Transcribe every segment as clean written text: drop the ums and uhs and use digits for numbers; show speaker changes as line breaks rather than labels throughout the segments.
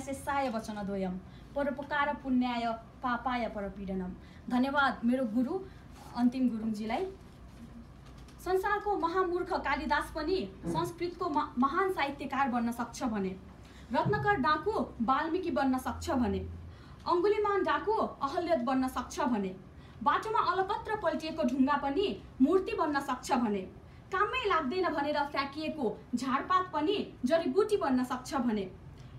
प्रशंसाय वचनद्वयम् परोपकार पुण्याय पापाय परपीडनम्। धन्यवाद मेरो गुरु अन्तिम गुरुङजीलाई। संसारको महामूर्ख कालिदास पनि संस्कृतको महान साहित्यकार बन्न सक्छ भने, रत्नकर डाकु वाल्मीकि बन्न सक्छ भने, अङ्गुलीमान डाकु अहल्यद बन्न सक्छ भने, बाटोमा अलपत्र पल्टिएको ढुङ्गा पनि मूर्ति बन्न सक्छ भने, काममै लाग्दैन भनेर फ्याँकिएको झाडपात पनि जडीबुटी बन्न सक्छ भने,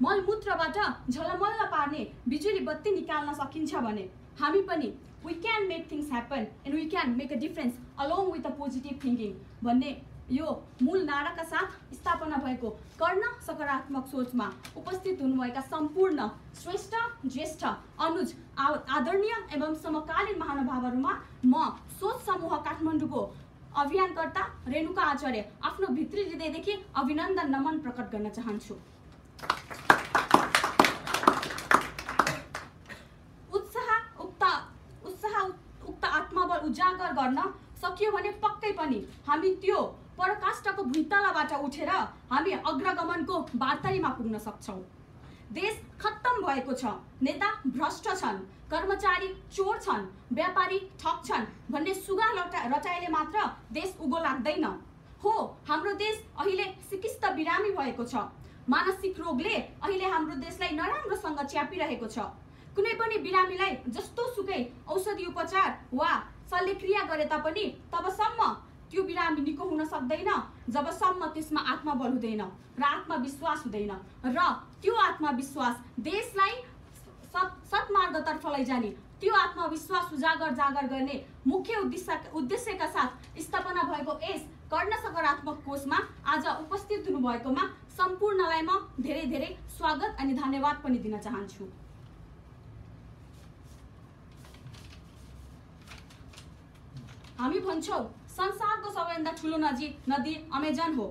मलमूत्रबाट झलमल्ल पार्ने बिजुली बत्ती निकाल्न सकिन्छ भने, हामी पनि we can make things happen and we can make a difference along with a positive thinking भन्ने यो मूल नाराका साथ स्थापना भएको कर्ण सकारात्मक सोचमा उपस्थित हुनुभएका सम्पूर्ण श्रेष्ठ ज्येष्ठ अनुज आदरणीय एवं समकालीन महानुभावहरूमा म सोच समूह काठमाडौँको अभियानकर्ता रेणुका आचार्य आफ्नो भित्री हृदयदेखि अभिनन्दन नमन प्रकट गर्न चाहन्छु। उक्त आत्मबल उजागर गर्न सकियो भने पक्कै पनि हामी त्यो पराकाष्ठको भुइँतलाबाट उठेर हामी अग्रगमनको वार्तालीमा पुग्न सक्छौं। देश खत्तम भएको छ, नेता भ्रष्ट छन्, कर्मचारी चोर छन्, व्यापारी ठग छन् भन्ने सुगा रटाइले मात्र देश उगो लाग्दैन हो। हाम्रो देश अहिले सिकिस्त बिरामी भएको छ। मानसिक रोगले अहिले हाम्रो देशलाई नराम्रोसँग च्यापिरहेको छ। कुनै पनि बिरामीलाई जस्तो सुकै औषधि उपचार वा शल्यक्रिया गरे तापनि तबसम्म त्यो बिरामी निको हुन सक्दैन जबसम्म त्यसमा आत्मबल हुँदैन र आत्मविश्वास हुँदैन र त्यो आत्मविश्वास देशलाई सत्मार्गतर्फ लैजाने त्यो आत्मविश्वास उजागर जागर गर्ने मुख्य उद्देश्यका साथ स्थापना भएको यस कर्ण सकारात्मक कोषमा आज उपस्थित हुनुभएकोमा सम्पूर्णलाई म धेरै धेरै स्वागत अनि धन्यवाद पनि दिन चाहन्छु। हामी भन्छौं संसारको सबैभन्दा ठुलो नदी अमेजन हो,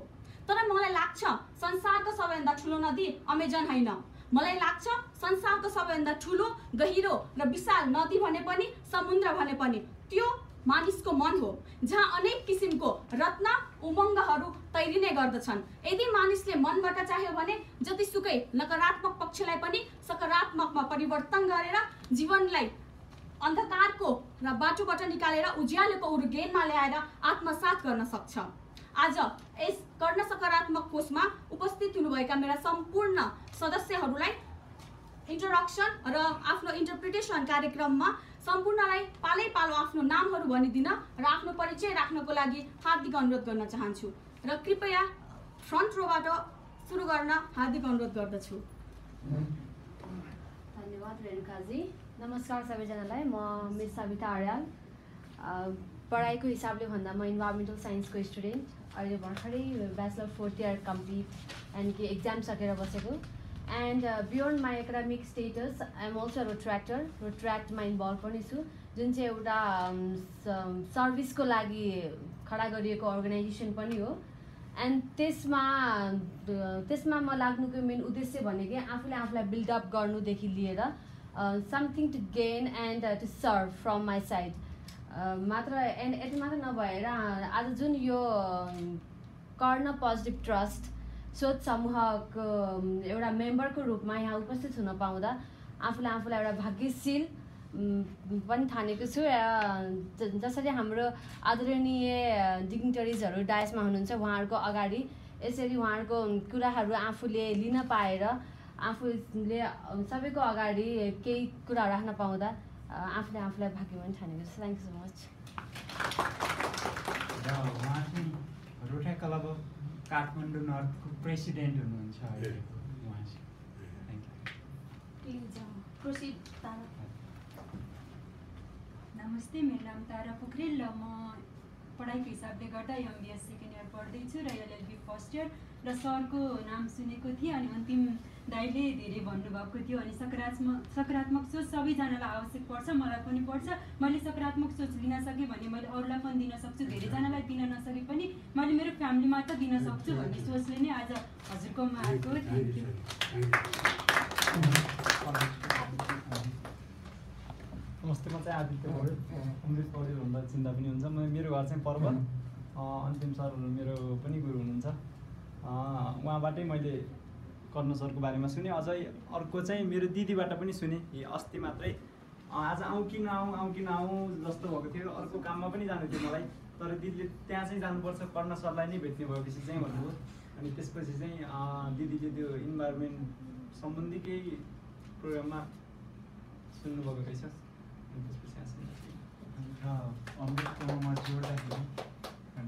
तर मलाई लाग्छ संसारको सबैभन्दा ठुलो नदी अमेजन हैन। मलाई लाग्छ संसारको सबैभन्दा ठुलो गहिरो र विशाल नदी भने पनि समुद्र भने पनि त्यो मानिसको मन हो, जहाँ अनेक किसिमको रत्न उमङ्गहरू तैरिने गर्दछन्। यदि मानिसले मनबाट चाह्यो भने जतिसुकै नकारात्मक पक्षलाई पनि सकारात्मकमा परिवर्तन गरेर जीवनलाई अन्धकारको र बाटोबाट निकालेर उज्यालोको उर्गेनमा ल्याएर आत्मसात गर्न सक्छ। आज यस कर्ण सकारात्मक कोषमा उपस्थित हुनुभएका मेरा सम्पूर्ण सदस्यहरूलाई इन्ट्रोडक्सन र आफ्नो इन्टरप्रिटेसन कार्यक्रममा सम्पूर्णलाई पालै पालो आफ्नो नामहरू भनिदिन र आफ्नो परिचय राख्नको लागि हार्दिक अनुरोध गर्न चाहन्छु र कृपया फ्रन्ट रोबाट सुरु गर्न हार्दिक अनुरोध गर्दछु।
धन्यवाद रेणुकाजी। नमस्कार सबैजनालाई। म मिस सविता अर्याल। पढाइको हिसाबले भन्दा म इन्भाइरोमेन्टल साइन्सको स्टुडेन्ट। अहिले भर्खरै ब्याचलर 4th इयर कम्प्लिट यानि कि एक्जाम सकेर बसेको। And beyond my academic status I am also रोट्र्याक्टमा इन्भल्भ पनि छु, जुन चाहिँ एउटा सर्भिसको लागि खडा गरिएको अर्गनाइजेसन पनि हो। एन्ड त्यसमा म लाग्नुको मेन उद्देश्य भनेकै आफूलाई बिल्डअप गर्नुदेखि लिएर something to gain and to serve from my side मात्र। एन्ड यति मात्र नभएर आज जुन यो कर्ण पोजिटिभ ट्रस्ट सोच समूहको एउटा मेम्बरको रूपमा यहाँ उपस्थित हुन पाउँदा आफूलाई एउटा भाग्यशील पनि ठानेको छु। जसरी हाम्रो आदरणीय डिग्निटरिजहरू डायसमा हुनुहुन्छ, उहाँहरूको अगाडि यसरी उहाँहरूको कुराहरू आफूले लिन पाएर आफूले सबैको अगाडि केही कुरा राख्न पाउँदा आफूलाई भाग्यवान ठानेको छु। Thank you so much.
Rotary club Kathmandu नर्थको प्रेसिडेन्ट हुनुहुन्छ अहिले उहाँ चाहिँ।
नमस्ते, मेरो नाम तारा पोखरेल र म पढाइको हिसाबले गर्दा एमबिएस सेकेन्ड इयर पढ्दैछु र एलएलबी फर्स्ट इयर। र सरको नाम सुनेको थिएँ अनि अन्तिम दाइले धेरै भन्नुभएको थियो अनि सकारात्मक सोच सबैजनालाई आवश्यक पर्छ, मलाई पनि पर्छ। मैले सकारात्मक सोच लिन सकेँ भने मैले अरूलाई पनि दिन सक्छु, धेरैजनालाई दिन नसके पनि मैले मेरो फ्यामिलीमा त दिन सक्छु भन्ने सोचले नै आज हजुरकोमा आएको। Thank you.
नमस्ते, म चाहिँ आदित्य पौडेल। अमृत पौडेल भन्दा चिन्ता पनि हुन्छ। मेरो घर चाहिँ पर्वत। अन्तिम सर मेरो पनि गुरु हुनुहुन्छ। उहाँबाटै मैले कर्ण सरको बारेमा सुने। अझै अर्को चाहिँ मेरो दिदीबाट पनि सुने अस्ति मात्रै, आज आउँ कि नआउँ जस्तो भएको थियो। अर्को काममा पनि जानु थियो मलाई, तर दिदीले त्यहाँ चाहिँ जानुपर्छ कर्ण सरलाई नै भेट्ने भएपछि चाहिँ भन्नुभयो। अनि त्यसपछि चाहिँ दिदीले त्यो इन्भाइरोमेन्ट सम्बन्धी केही प्रोग्राममा सुन्नुभएको रहेछ। अनि त्यसपछि
अमृतको म जोड्दाखेरि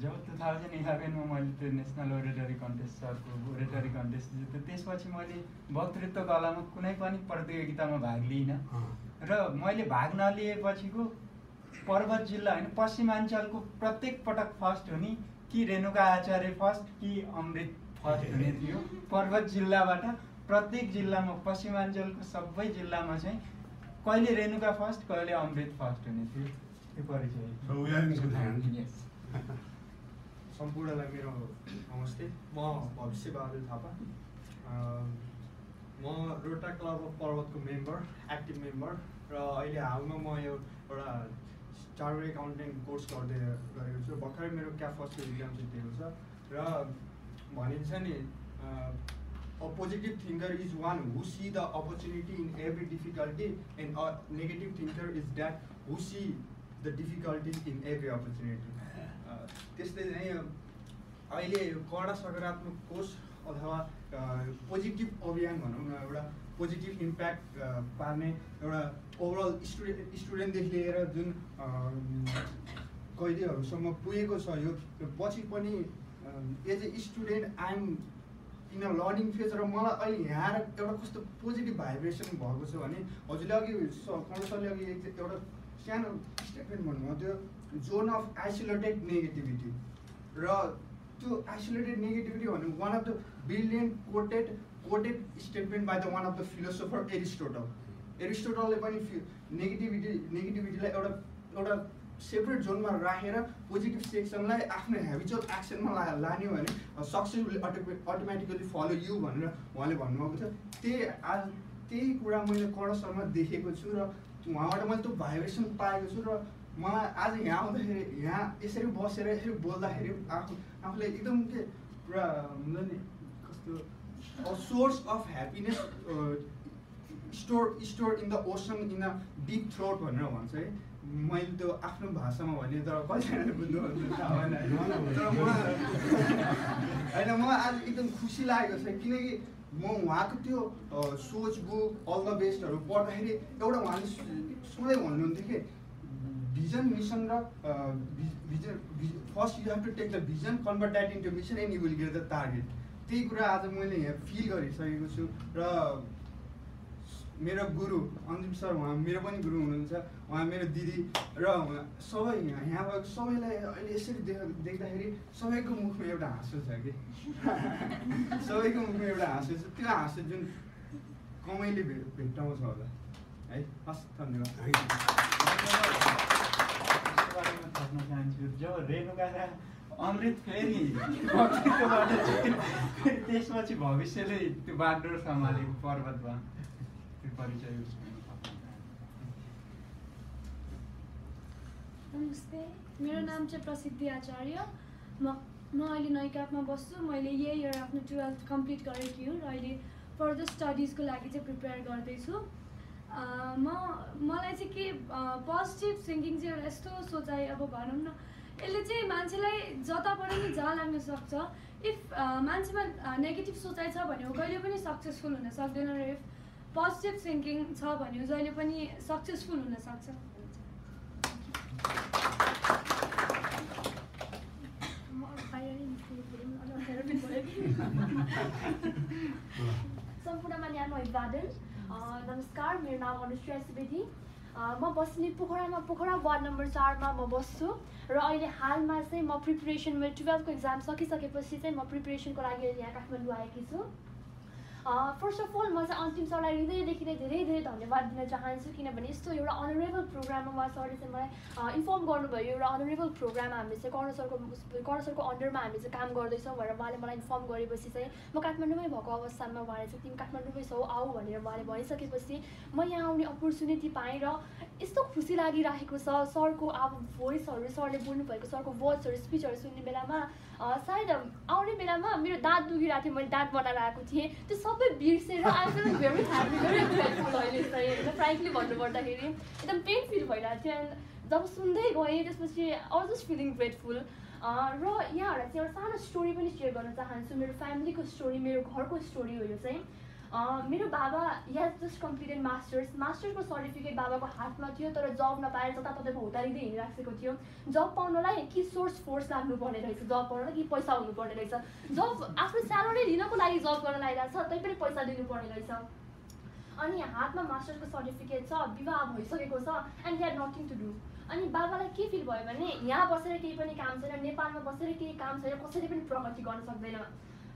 जब 2011 मा मैले त्यो नेसनल ओरेटरी कन्टेस्ट सरको ओरेटरी कन्टेस्ट जितेँ, त्यसपछि मैले वक्तृत्व कलामा कुनै पनि प्रतियोगितामा भाग लिइनँ। र मैले भाग नलिएपछिको पर्वत जिल्ला होइन पश्चिमाञ्चलको प्रत्येक पटक फर्स्ट हुने कि रेणुका आचार्य फर्स्ट कि अमृत फर्स्ट हुने थियो। पर्वत जिल्लाबाट प्रत्येक जिल्लामा पश्चिमाञ्चलको सबै जिल्लामा चाहिँ कहिले रेणुका फर्स्ट कहिले अमृत फर्स्ट हुने थियो। त्यो परिचय
सम्पूर्णलाई मेरो नमस्ते। म भविष्य बहादुर थापा। म रोटा क्लब अफ पर्वतको मेम्बर, एक्टिभ मेम्बर, र अहिले हालमा म एउटा चार्टर्ड एकाउन्टेन्ट कोर्स गरेको छु। भर्खरै मेरो क्याप फर्स्ट इक्जाम चाहिँ दिएको छ। र भनिन्छ नि a positive thinker is one who see the opportunity in every difficulty, and a negative thinker is that who see the difficulties in every opportunity. त्यस्तै चाहिँ अहिले कडा सकारात्मक कोष अथवा पोजिटिभ अभियान भनौँ न, एउटा पोजिटिभ इम्प्याक्ट पार्ने एउटा ओभरअल स्टुडेन्टदेखि लिएर जुन कैदीहरूसम्म पुगेको छ यो पछि पनि as a student I'm in a learning phase. र मलाई अहिले यहाँ एउटा कस्तो पोजिटिभ भाइब्रेसन भएको छ भने हजुरले अघि कर्ण सरले अघि एउटा सानो स्टेटमेन्ट भन्नुभयो, त्यो जोन अफ आइसोलेटेड नेगेटिभिटी। र त्यो आइसोलेटेड नेगेटिभिटी भन्नु one of the brilliant quoted statement by the one of the philosopher Aristotle. एरिस्टोटलले पनि नेगेटिभिटीलाई एउटा सेपरेट जोनमा राखेर पोजिटिभ सेक्सनलाई आफ्नो हेबिचुअल एक्सनमा लाने हो भने success will automatically follow you भनेर उहाँले भन्नुभएको छ। त्यही कुरा मैले कर्ण सरमा देखेको छु र उहाँबाट मैले त्यो भाइब्रेसन पाएको छु। र मलाई आज यहाँ आउँदाखेरि यहाँ यसरी बसेर यसरी बोल्दाखेरि आफूले एकदम के पुरा हुन्छ नि कस्तो source of happiness store in the ocean in a deep throat भनेर भन्छ है। मैले त्यो आफ्नो भाषामा भने तर कतिजनाले बुझ्नुहुन्छ होइन। मलाई आज एकदम खुसी लागेको छ किनकि म उहाँको त्यो सोच बुक अल द बेस्टहरू पढ्दाखेरि एउटा उहाँले सधैँ भन्नुहुन्थ्यो कि भिजन मिसन र first you have to take the vision convert that into mission and you will get the target. त्यही कुरा आज मैले यहाँ फिल गरिसकेको छु। र मेरो गुरु अन्तिम सर उहाँ मेरो पनि गुरु हुनुहुन्छ, उहाँ मेरो दिदी र सबै यहाँ भएको सबैलाई अहिले यसरी देख्दाखेरि सबैको मुखमा एउटा हाँसो छ कि सबैको मुखमा एउटा हाँसो छ। त्यो हाँसो जुन कमाइले भेट्टाउँछ होला है। हस्, धन्यवाद।
थप्न चाहन्छु जो रेणुका र अमृत फेरि त्यसपछि भविष्यले त्यो बागडोर सम्हालेको पर्वतमा त्यो परिचय।
नमस्ते, मेरो नाम चाहिँ प्रसिद्धि आचार्य। म अहिले नैकापमा बस्छु। मैले यही इयर आफ्नो 12th कम्प्लिट गरेकी हुँ र अहिले फर्दर स्टडिजको लागि चाहिँ प्रिपेयर गर्दैछु। मलाई चाहिँ के पोजिटिभ थिङ्किङ चाहिँ एउटा यस्तो सोचाइ, अब भनौँ न यसले चाहिँ मान्छेलाई जताबाट नि जहाँ लाग्न सक्छ। इफ मान्छेमा नेगेटिभ सोचाइ छ भने हो कहिले पनि सक्सेसफुल हुन सक्दैन, र इफ पोजिटिभ थिङ्किङ छ भने जहिले पनि सक्सेसफुल हुन सक्छ।
सम्पूर्णमा न्यानो अभिवादन। नमस्कार, मेरो नाम अनुश्री सुवेदी। म बस्ने पोखरा वार्ड नम्बर 4 मा म बस्छु र अहिले हालमा चाहिँ म प्रिपरेसन मेरो 12th को एक्जाम सकिसकेपछि चाहिँ म प्रिपरेसनको लागि यहाँ काठमाडौँ आएकी छु। फर्स्ट अफ अल म चाहिँ अन्तिम सरलाई हृदयदेखि नै धेरै धेरै धन्यवाद दिन चाहन्छु किनभने यस्तो एउटा अनरेबल प्रोग्राममा उहाँ सरले चाहिँ मलाई इन्फर्म गर्नुभयो। एउटा अनरेबल प्रोग्राम हामीले चाहिँ कर्ण सरको अन्डरमा हामी चाहिँ काम गर्दैछौँ भनेर उहाँले मलाई इन्फर्म गरेपछि चाहिँ म काठमाडौँमै भएको अवस्थामा उहाँले चाहिँ तिमी काठमाडौँमै छौ आऊ भनेर उहाँले भनिसकेपछि म यहाँ आउने अपर्च्युनिटी पाएँ र यस्तो खुसी लागिरहेको छ सरको अब भोइसहरू, सरले बोल्नुभएको सरको वर्ड्सहरू, स्पिचहरू सुन्ने बेलामा सायद आउने बेलामा मेरो दाँत दुखिरहेको थियो, मैले दाँत बनाएर आएको थिएँ, त्यो सबै बिर्सेर I feel very happy, very grateful अहिले चाहिँ होइन, फ्रेङ्कली भन्नुपर्दाखेरि एकदम पेन फिल भइरहेको थियो। एन्ड जब सुन्दै गएँ त्यसपछि I was just feeling grateful. र यहाँहरूलाई चाहिँ एउटा सानो स्टोरी पनि सेयर गर्न चाहन्छु, मेरो फ्यामिलीको स्टोरी, मेरो घरको स्टोरी हो यो चाहिँ। मेरो बाबा हेज जस्ट कम्प्लिटेड मास्टर्सको सर्टिफिकेट बाबाको हातमा थियो, तर जब नपाएर जताततै भौतारिँदै हिँडिराखेको थियो। जब पाउनलाई कि सोर्स फोर्स लाग्नुपर्ने रहेछ, जब पाउनलाई कि पैसा हुनुपर्ने रहेछ, जब आफ्नो स्यालेरी लिनको लागि जब गर्न लागिरहेको छ तै पनि पैसा दिनुपर्ने रहेछ। अनि हातमा मास्टर्सको सर्टिफिकेट छ, विवाह भइसकेको छ, and had nothing to do. अनि बाबालाई के फिल भयो भने यहाँ बसेर केही पनि काम छैन, नेपालमा बसेर केही काम छैन, कसैले पनि प्रगति गर्न सक्दैन।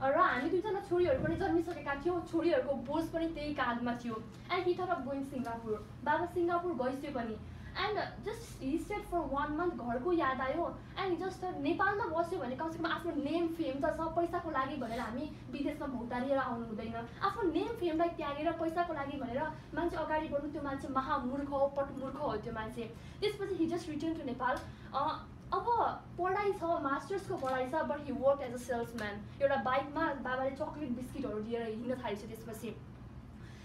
र हामी दुईजना छोरीहरू पनि जन्मिसकेका थियौँ, छोरीहरूको बोझ पनि त्यही काँधमा थियो। And he thought of going Singapore. बाबा सिङ्गापुर गइसक्यो पनि, and just he stayed for 1 month, घरको याद आयो। एन्ड जस्ट नेपालमा बस्यो भने कमसेकम आफ्नो नेम फेम त छ, पैसाको लागि भनेर हामी विदेशमा भौतारिएर आउनु हुँदैन। आफ्नो नेम फेमलाई त्यागेर पैसाको लागि भनेर मान्छे अगाडि बढ्नु, त्यो मान्छे महामूर्ख हो, पटमूर्ख हो त्यो मान्छे। त्यसपछि he just return to Nepal. अब पढाइ छ, मास्टर्सको पढाइ छ, but he work as a salesman. एउटा बाइकमा बाबाले चक्लेट बिस्किटहरू लिएर हिँड्न थालेछ त्यसपछि।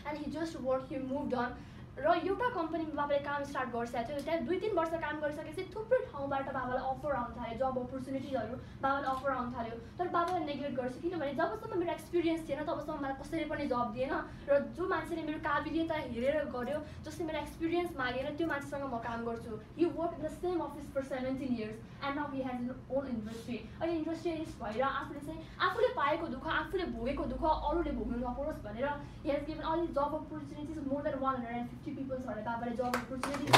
And he just work, he move on. र एउटा कम्पनीमा बाबाले काम स्टार्ट गरिसकेको थियो, त्यहाँ 2-3 वर्ष काम गरिसकेपछि थुप्रै ठाउँबाट बाबालाई अफर आउनु थाल्यो, जब अपर्च्युनिटिजहरू बाबाले अफर आउनु थाल्यो। तर बाबाले नेग्लेक्ट गर्छ, किनभने जबसम्म मेरो एक्सपिरियन्स थिएन तबसम्म मलाई कसैले पनि जब दिएन। र जो मान्छेले मेरो काबिलियत हेरेर गर्यो, जसले मेरो एक्सपिरियन्स मागेन, त्यो मान्छेसँग म काम गर्छु। He work in the same office for 17 years and now he has his own industry. अहिले इन्डस्ट्रियलिस्ट भएर आफूले चाहिँ आफूले पाएको दुःख, आफूले भोगेको दुःख अरूले भोग्नु नपरोस् भनेर he has given all job opportunities, more than 150 पिपल्सहरूलाई बाबाले job opportunities.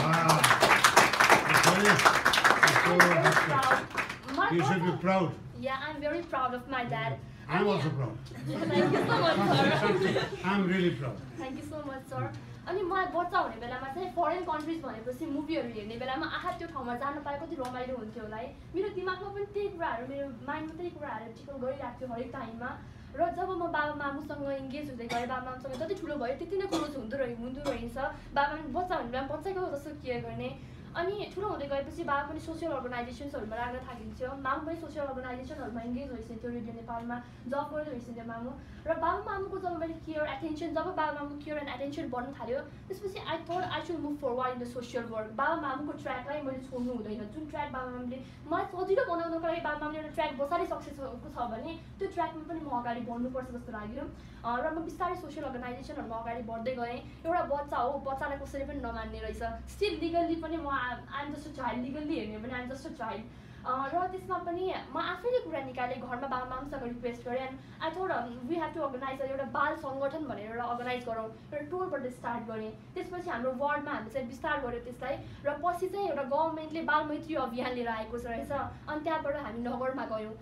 You should be proud.
Yeah, I'm very proud of my dad.
I'm also proud.
Thank you so much, sir.
I'm really proud.
Thank you so much, sir. अनि मलाई बच्चा हुने बेलामा चाहिँ foreign countries भनेपछि मुभीहरू हेर्ने बेलामा आहा त्यो ठाउँमा जान पाए कति रमाइलो हुन्थ्यो होला है। मेरो दिमागमा पनि त्यही कुराहरू, मेरो माइन्डमा त्यही कुराहरू टिकल गरिरहेको थियो हरेक टाइममा। र जब म बाबा मामुसँग इङ्गेज हुँदै गएँ, बाबा मामुसँग जति ठुलो भयो त्यति नै क्लोज हुँदो रहेछ। बाबा बच्चा हुने बेलामा बच्चाको जस्तो केयर गर्ने। अनि ठुलो हुँदै गएपछि बाबा पनि सोसियल अर्गनाइजेसन्सहरूमा लाग्न थालिन्थ्यो, मामु पनि सोसियल अर्गनाइजेसनहरूमा इङ्गेज भइसक्यो, रेडियो नेपालमा जब गर्दै भइसक्यो मामु। र बाबा मामुको जब मैले केयर एटेन्सन, जब बाबा मामुको केयर एन्ड एटेन्सन बढ्न थाल्यो, त्यसपछि I thought I should move forward in the social work. बाबा मामुको ट्र्याकलाई मैले छोड्नु हुँदैन। जुन ट्र्याक बाबा मामुले मलाई सजिलो बनाउनको लागि बाबा मामुले एउटा ट्र्याक बसालिसकेको छ भने त्यो ट्र्याकमा पनि म अगाडि बढ्नुपर्छ जस्तो लाग्यो। र म बिस्तारै सोसियल अर्गनाइजेसनहरूमा अगाडि बढ्दै गएँ। एउटा बच्चा हो, बच्चालाई कसैले पनि नमान्ने रहेछ। स्टिल लिगल्ली पनि म I'm just a child, legally हेर्ने भने आइएम जस्ट अ चाइल्ड। र त्यसमा पनि म आफैले कुरा निकालेँ, घरमा बाबा मामुसँग रिक्वेस्ट गरेँ। And I thought we have to organize एउटा बाल सङ्गठन भनेर एउटा अर्गनाइज गरौँ, एउटा टोलबाट स्टार्ट गरेँ। त्यसपछि हाम्रो वार्डमा हामीले चाहिँ विस्तार गऱ्यो त्यसलाई। र पछि चाहिँ एउटा गभर्मेन्टले बाल मैत्री अभियान लिएर आएको छ रहेछ। अनि त्यहाँबाट हामी नगरमा गयौँ।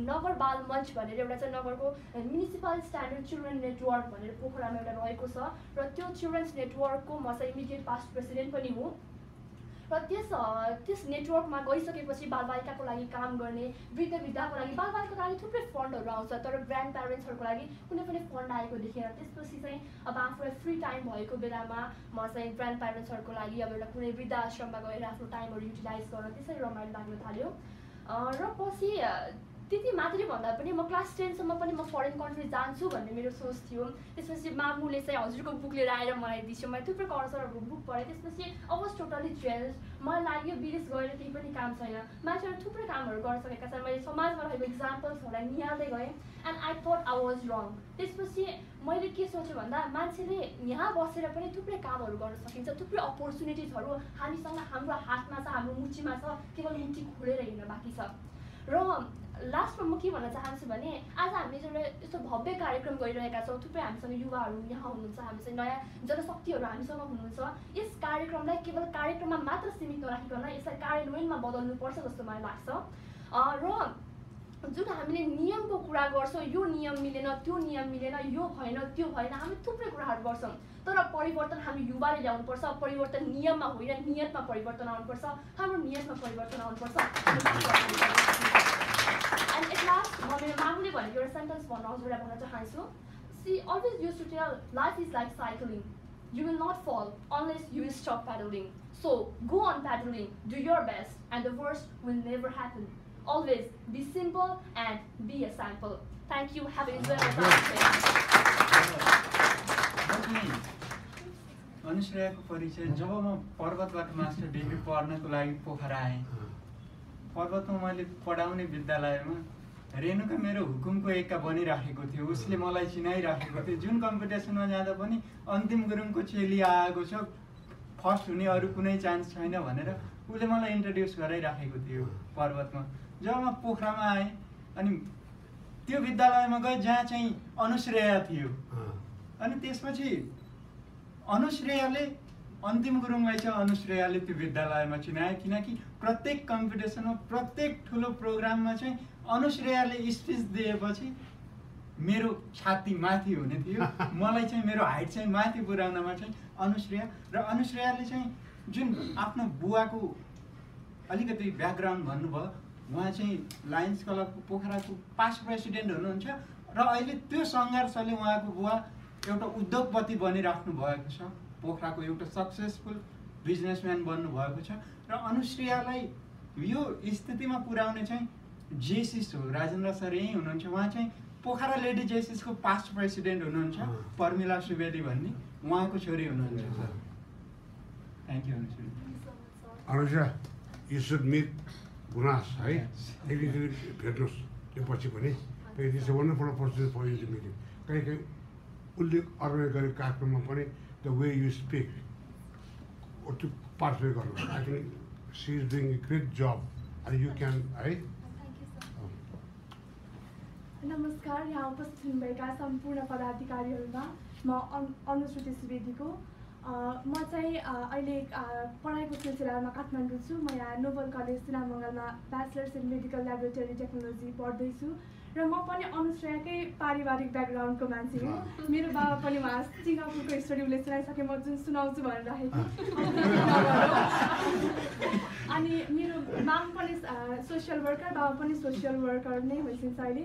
नगर बाल मञ्च भनेर एउटा चाहिँ नगरको म्युनिसिपल स्ट्यान्डर्ड चिल्ड्रेन नेटवर्क भनेर पोखरामा एउटा रहेको छ। र त्यो चिल्ड्रेन्स नेटवर्कको म चाहिँ इमिडिएट पास्ट प्रेसिडेन्ट पनि हुँ। र त्यस नेटवर्कमा गइसकेपछि बालबालिकाको लागि काम गर्ने, वृद्धको लागि, बालबालिकाको लागि थुप्रै फन्डहरू आउँछ, तर ग्रान्ड प्यारेन्ट्सहरूको लागि कुनै पनि फन्ड आएको देखेर त्यसपछि चाहिँ अब आफूलाई फ्री टाइम भएको बेलामा म चाहिँ ग्रान्ड प्यारेन्ट्सहरूको लागि अब एउटा कुनै वृद्ध आश्रममा गएर आफ्नो टाइमहरू युटिलाइज गर्न त्यसरी रमाइलो लाग्न थाल्यो। र पछि त्यति मात्रै भन्दा पनि म क्लास 10सम्म पनि म फरेन कन्ट्री जान्छु भन्ने मेरो सोच थियो। त्यसपछि मामुले चाहिँ हजुरको बुक लिएर आएर मलाई दिन्छु। मैले थुप्रै कन्सरहरूको बुक पढेँ। त्यसपछि आई वाज टोटली जेलस। मलाई लाग्यो विदेश गएर केही पनि काम छैन, मान्छेहरू थुप्रै कामहरू गर्न सकेका छन्। मैले समाजमा रहेको इक्जाम्पल्सहरूलाई निहाल्दै गएँ and I thought I was रङ। त्यसपछि मैले के सोचेँ भन्दा मान्छेले यहाँ बसेर पनि थुप्रै कामहरू गर्न सकिन्छ, थुप्रै अपर्च्युनिटिजहरू हामीसँग हाम्रो हातमा छ, हाम्रो मुठीमा छ, केवल मुठी खोलेर हिँड्न बाँकी छ। र लास्टमा म के भन्न चाहन्छु भने आज हामी एउटा यस्तो भव्य कार्यक्रम गरिरहेका छौँ, थुप्रै हामीसँग युवाहरू यहाँ हुनुहुन्छ, हामीसँग नयाँ जनशक्तिहरू हामीसँग हुनुहुन्छ। यस कार्यक्रमलाई केवल कार्यक्रममा मात्र सीमित नराखिकन यसलाई कार्यान्वयनमा बदल्नुपर्छ जस्तो मलाई लाग्छ। र जुन हामीले नियमको कुरा गर्छौँ, यो नियम मिलेन, त्यो नियम मिलेन, यो भएन, त्यो भएन, हामी थुप्रै कुराहरू गर्छौँ, तर परिवर्तन हामी युवाले ल्याउनुपर्छ। परिवर्तन नियममा होइन, नियतमा परिवर्तन आउनुपर्छ। हाम्रो नियतमा परिवर्तन आउनुपर्छ। एन्ड एट लास्ट म मेरो मामुले भनेको एउटा सेन्टेन्स भन्न हजुरलाई भन्न चाहन्छु। She always use to tell life is like cycling. You will not fall unless you stop paddling. So go on paddling, do your best, and the worst will never happen. Always be simple and be a sample. Thank you. Have an enjoyable time.
अनुश्रेयाको परिचय जब म पर्वतबाट master degree पढ्नको लागि पोखरा आएँ, पर्वतमा मैले पढाउने विद्यालयमा रेणुका मेरो हुकुमको एक्का बनिराखेको थियो। उसले मलाई चिनाइराखेको थियो। जुन कम्पिटिसनमा जाँदा पनि अन्तिम गुरुङको चेली आएको छ, फर्स्ट हुने अरू कुनै चान्स छैन भनेर उसले मलाई इन्ट्रोड्युस गराइराखेको थियो पर्वतमा। जब म पोखरामा आएँ अनि त्यो विद्यालयमा गएँ जहाँ चाहिँ अनुश्रेया थियो, अनि त्यसपछि अनुश्रेयाले अन्तिम गुरुङलाई चाहिँ अनुश्रेयाले त्यो विद्यालयमा चिनायो, किनकि प्रत्येक कम्पिटिसनमा प्रत्येक ठुलो प्रोग्राममा चाहिँ अनुश्रेयाले स्पिच दिएपछि मेरो छाती माथि हुने थियो। मलाई चाहिँ मेरो हाइट चाहिँ माथि पुर्याउनमा चाहिँ अनुश्रेया र अनुश्रेयाले चाहिँ जुन आफ्नो बुवाको अलिकति ब्याकग्राउन्ड भन्नुभयो, उहाँ चाहिँ लायन्स क्लबको पोखराको पास्ट प्रेसिडेन्ट हुनुहुन्छ र अहिले त्यो सङ्घर्षले उहाँको बुवा एउटा उद्योगपति बनिराख्नु भएको छ, पोखराको एउटा सक्सेसफुल बिजनेसम्यान बन्नुभएको छ। र अनुश्रेयालाई यो स्थितिमा पुर्याउने चाहिँ जेसिस हो, राजेन्द्र सर यहीँ हुनुहुन्छ। उहाँ चाहिँ पोखरा लेडी जेसिसको पास्ट प्रेसिडेन्ट हुनुहुन्छ, पर्मिला सुवेदी भन्ने, उहाँको छोरी हुनुहुन्छ sir. Thank you Anushreya.
Anushreya, you should meet गुनास है, एकदिन भेट्नुहोस् त्यो पछि पनि। It is a wonderful opportunity for you to meet him. कहीँ कहीँ उसले अर्गनाइज गरेको कार्यक्रममा पनि द वे यु स्पिक त्यो पार्टिसिपेट गर्नु। I think she is doing a great job and you can है।
नमस्कार, यहाँ उपस्थित हुनुभएका सम्पूर्ण पदाधिकारीहरूमा म अनुश्रुति सुवेदीको म चाहिँ अहिले पढाइको सिलसिलामा काठमाडौँ छु। म यहाँ नोबल कलेज सिनामङ्गलमा bachelors in medical laboratory technology पढ्दैछु र म पनि अनुश्रेयाकै पारिवारिक ब्याकग्राउन्डको मान्छे हो। मेरो बाबा पनि उहाँ सिङ्गापुरको हिस्ट्री उसले सुनाइसके, म जुन सुनाउँछु भनेर राखेको। अनि मेरो माम पनि सोसियल वर्कर, बाबा पनि सोसियल वर्कर नै भइसक्छ अहिले।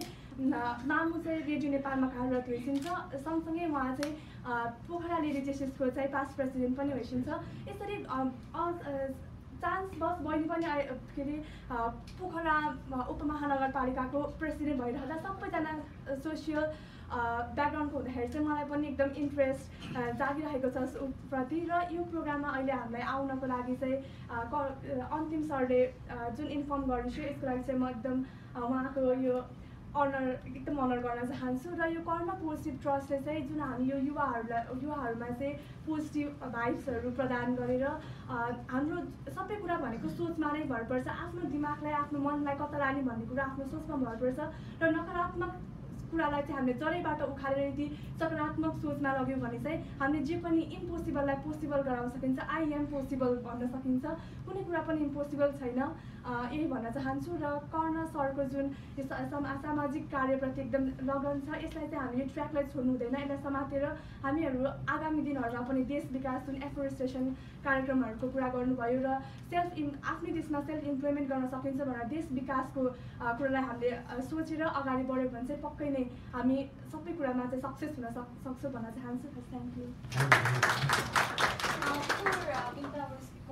मामु चाहिँ रेडियो नेपालमा कार्यरत भइसक्छ, सँगसँगै उहाँ चाहिँ पोखरा लेडी जेसिसको चाहिँ पास्ट प्रेसिडेन्ट पनि भइसक्छ। यसरी चान्स बस बहिनी पनि के अरे पोखरा उपमहानगरपालिकाको प्रेसिडेन्ट भइरहँदा सबैजना सोसियल ब्याकग्राउन्डको हुँदाखेरि चाहिँ मलाई पनि एकदम इन्ट्रेस्ट जागिरहेको छ उसप्रति। र यो प्रोग्राममा अहिले हामीलाई आउनको लागि चाहिँ अन्तिम सरले जुन इन्फर्म गर्दैछु, यसको लागि चाहिँ म एकदम उहाँको यो एकदम अनर गर्न चाहन्छु। र यो कर्म पोजिटिभ ट्रस्टले चाहिँ जुन हामी यो युवाहरूमा चाहिँ पोजिटिभ भाइब्सहरू प्रदान गरेर हाम्रो सबै कुरा भनेको सोचमा नै भर पर्छ। आफ्नो दिमागलाई, आफ्नो मनलाई कता लाने भन्ने कुरा आफ्नो सोचमा भर पर्छ र नकारात्मक कुरालाई चाहिँ हामीले जरैबाट उखालेर यदि सकारात्मक सोचमा लग्यौँ भने चाहिँ हामीले जे पनि इम्पोसिबललाई पोसिबल गराउन सकिन्छ। आई एम पोसिबल भन्न सकिन्छ, कुनै कुरा पनि इम्पोसिबल छैन, यही भन्न चाहन्छु। र कर्ण सरको जुन सामाजिक कार्यप्रति एकदम लगन छ, यसलाई चाहिँ हामीले ट्र्याकलाई छोड्नु हुँदैन, यसलाई समातेर हामीहरू आगामी दिनहरूमा पनि देश विकास जुन एफोरेस्टेसन कार्यक्रमहरूको कुरा गर्नुभयो र आफ्नै देशमा सेल्फ इम्प्लोइमेन्ट गर्न सकिन्छ भनेर देश विकासको कुरालाई हामीले सोचेर अगाडि बढ्यो भने चाहिँ पक्कै नै हामी सबै कुरामा चाहिँ सक्सेस हुन सक्छौँ भन्न चाहन्छु। Thank you.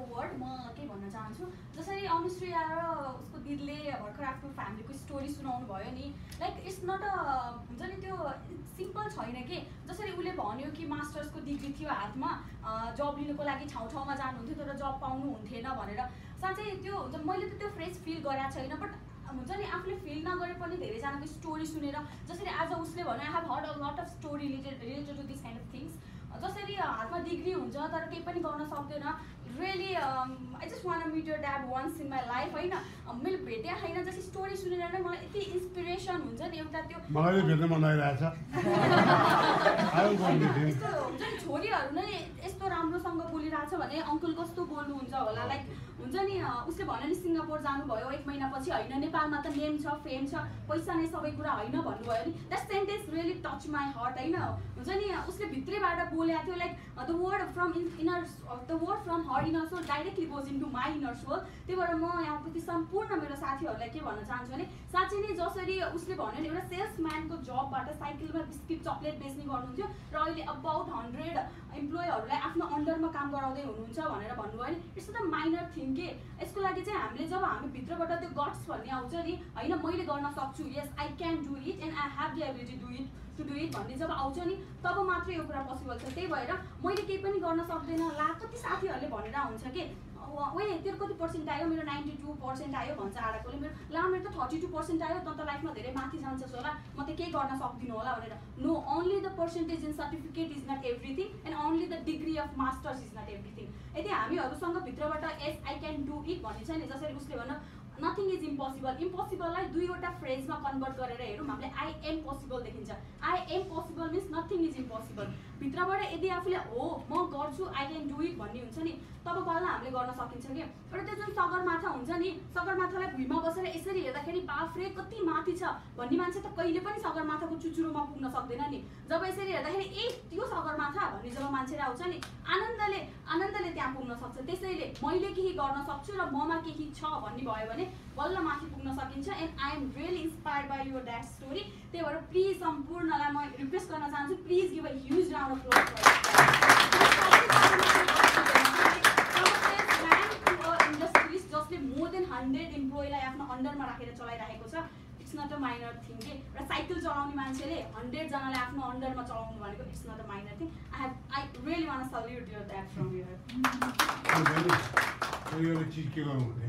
वर्ड म के भन्न चाहन्छु, जसरी अनुश्रेया र उसको दिदीले भर्खर आफ्नो फ्यामिलीको स्टोरी सुनाउनु भयो नि, लाइक इट्स नट अ हुन्छ नि त्यो सिम्पल छैन कि। जसरी उसले भन्यो कि मास्टर्सको डिग्री थियो हातमा, जब लिनुको लागि ठाउँ जानुहुन्थ्यो तर जब पाउनु हुन्थेन भनेर। साँच्चै त्यो मैले त त्यो फ्रेस फिल गरेको छैन, बट हुन्छ नि आफूले फिल नगरे पनि धेरैजनाको स्टोरी सुनेर, जसरी आज उसले भन्यो I have heard a lot of story related to this kind of things. जसरी हातमा डिग्री हुन्छ तर केही पनि गर्न सक्दैन, really I just want meet your dad once in my life होइन। मैले भेटेँ होइन, जस्तै स्टोरी सुनेर नै मलाई यति इन्सपिरेसन हुन्छ नि एउटा त्यो
मलाई भेट्न मन लागिरहेछ।
हुन्छ नि छोरीहरू नै यस्तो राम्रोसँग बोलिरहेछ भने अङ्कल कस्तो बोल्नुहुन्छ होला, लाइक हुन्छ नि उसले भन्यो नि सिङ्गापुर जानुभयो 1 महिनापछि होइन नेपालमा त नेम छ फेम छ पैसा नै सबै कुरा होइन भन्नुभयो नि that sentence really touch my heart होइन हुन्छ नि उसले भित्रैबाट बोलेको थियो like the word from her inner soul directly goes into my inner soul त्यही भएर म यहाँ प्रति सम्पूर्ण मेरो साथीहरूलाई के भन्न चाहन्छु भने साँच्चै नै जसरी उसले भन्यो नि एउटा सेल्सम्यानको जबबाट साइकलमा बिस्किट चक्लेट बेच्ने गर्नुहुन्थ्यो र अहिले अबाउट 100 इम्प्लोइहरूलाई आफ्नो अन्डरमा काम गराउँदै हुनुहुन्छ भनेर भन्नुभयो नि इट्स द माइनर थिङ के यसको लागि चाहिँ हामीले जब हामी भित्रबाट त्यो गट्स भन्ने आउँछ नि होइन मैले गर्न सक्छु yes I can do it and I have the ability to do it भन्ने जब आउँछ नि तब मात्रै यो कुरा पोसिबल छ त्यही भएर मैले केही पनि गर्न सक्दैन ला कति साथीहरूले भनेर हुन्छ कि ओए तेरो कति पर्सेन्ट आयो मेरो 92% आयो भन्छ आडाकोले मेरो ला मेरो त 32% आयो त लाइफमा धेरै माथि जान्छस् होला म त केही गर्न सक्दिनँ होला भनेर no only the percentage in certificate is not everything and only the degree of masters is not everything यदि हामीहरूसँग भित्रबाट yes I can do it भन्ने छ नि जसरी उसले भन्न नथिङ इज इम्पोसिबल इम्पोसिबललाई दुईवटा फ्रेजमा कन्भर्ट गरेर हेरौँ हामीले आई एम पोसिबल देखिन्छ I am possible means nothing is impossible भित्रबाट यदि आफूले हो म गर्छु आई क्यान डु इट भन्ने हुन्छ नि तब बल्ल हामीले गर्न सकिन्छ कि एउटा त्यो जुन सगरमाथा हुन्छ नि सगरमाथालाई भुइँमा बसेर यसरी हेर्दाखेरि बाफ्रे कति माथि छ भन्ने मान्छे त कहिले पनि सगरमाथाको चुचुरोमा पुग्न सक्दैन नि जब यसरी हेर्दाखेरि ए त्यो सगरमाथा भन्ने जब मान्छेले आउँछ नि आनन्दले त्यहाँ पुग्न सक्छ त्यसैले मैले केही गर्न सक्छु र ममा केही छ भन्ने भयो भने बल्ल माथि पुग्न सकिन्छ and I am really inspired by your that story त्यही भएर प्लिज सम्पूर्णलाई म रिक्वेस्ट गर्न चाहन्छु please give a huge round of industries जसले मोर देन 100 इम्प्लोइलाई आफ्नो अन्डरमा राखेर चलाइरहेको छ it's not a minor thing के र साइकल चलाउने मान्छेले 100 जनालाई आफ्नो अन्डरमा चलाउनु भनेको it's not a minor thing I really want to salute your that from your
यो चिज के गर्नु भने